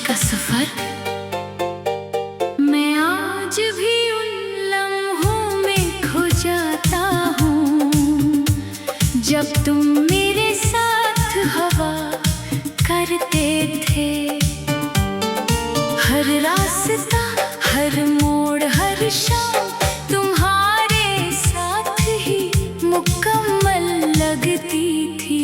का सफर। मैं आज भी उन लम्हों में खो जाता हूँ जब तुम मेरे साथ हवा करते थे। हर रास्ता, हर मोड़, हर शाम तुम्हारे साथ ही मुकम्मल लगती थी।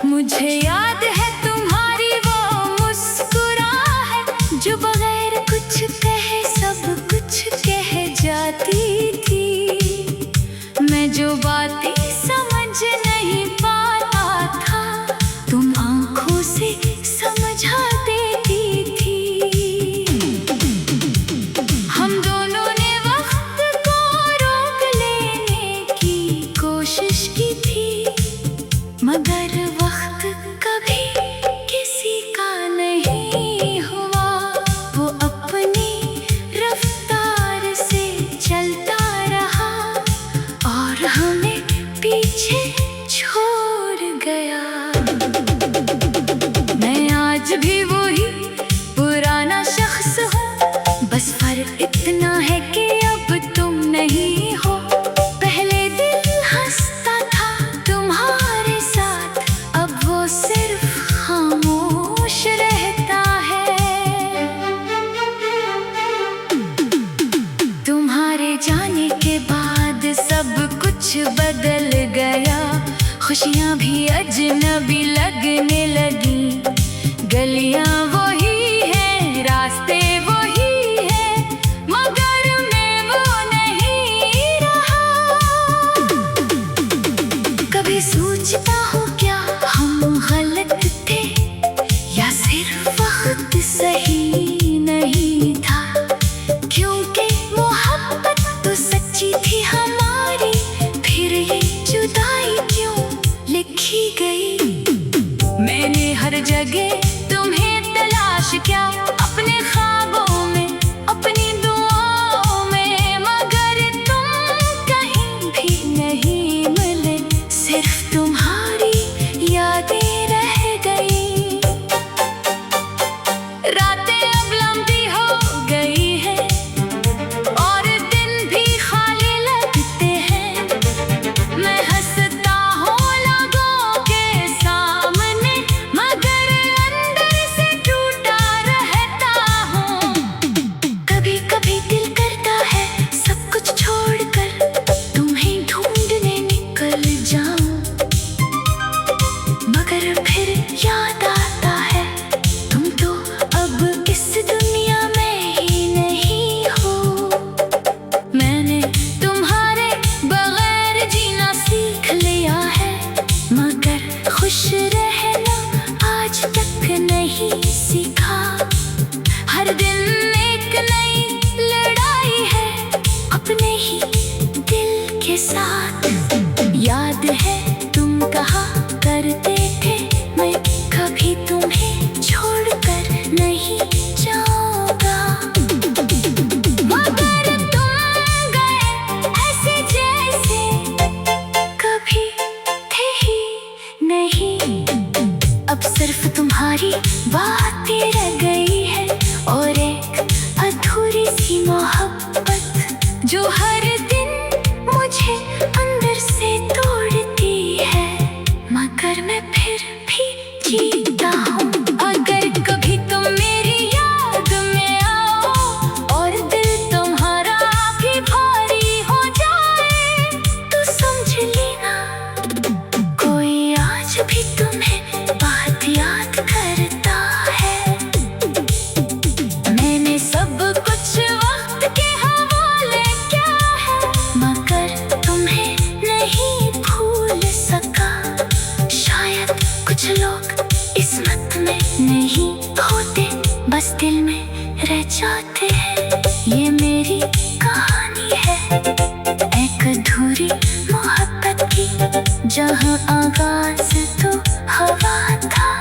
मुझे याद है तुम्हारी वो मुस्कुराहट जो बगैर कुछ कहे सब कुछ कह जाती थी। मैं जो बातें समझ नहीं पाता था तुम आंखों से समझा देती थी। हम दोनों ने वक्त को रोक लेने की कोशिश की थी मगर वक्त कभी किसी का नहीं हुआ। वो अपनी रफ्तार से चलता रहा और हमें पीछे छोड़ गया। मैं आज भी वही पुराना शख्स हूँ, बस फर्क इतना है कि अब तुम नहीं हो। पहले दिल हंसता था तुम्हारे साथ, अब वो सिर्फ खामोश रहता है। तुम्हारे जाने के बाद सब कुछ बदल गया, खुशियाँ भी अजनबी लगने लगी। गलियाँ वही हैं, रास्ते वही हैं, मगर मैं वो नहीं रहा। कभी सोचता हूँ क्या हम गलत थे या सिर्फ वक्त सही नहीं था, क्योंकि मोहब्बत तो सच्ची थी हमारी, फिर ये जुदाई क्यों लिखी गई। मैंने हर जगह तुम्हें तलाश किया, अपने ख्वाबों में, अपनी दुआओं में, मगर तुम कहीं भी नहीं मिले, सिर्फ तुम्हारी यादें रह गई। रातें अब लंबी हो गई है और दिन भी खाली लगते हैं। मैं हंसता हूँ लोगों के सामने मगर अंदर से टूटा रहता हूँ। कभी कभी दिल करता है सब कुछ छोड़कर तुम्हें ढूंढने निकल जाऊं, मगर फिर याद आता है तुम तो अब इस दुनिया में ही नहीं हो। मैंने तुम्हारे बगैर जीना सीख लिया है, मगर खुश रहना आज तक नहीं सीखा। हर दिन एक नई लड़ाई है अपने ही दिल के साथ। याद है तुम कहा करते थे मैं कभी तुम्हें छोड़कर नहीं जाऊंगा, मगर तुम गए ऐसे जैसे कभी थे ही नहीं। अब सिर्फ तुम्हारी बातें रह गई है और एक अधूरी सी मोहब्बत जो हर दिन मुझे अंदर से तोड़ती है, मगर मैं फिर भी जीता हूँ। अगर कभी तुम मेरी याद में आओ और दिल तुम्हारा भी भारी हो जाए तो समझ लेना कोई आज भी तुम्हें बात याद करता है। मैंने सब कुछ वक्त के हवाले किया है मगर तुम्हें नहीं भूल सका। शायद कुछ लोग किस्मत में नहीं होते, बस दिल में रह जाते हैं। ये मेरी कहानी है एक अधूरी मोहब्बत की, जहाँ आगाज तो हवा था।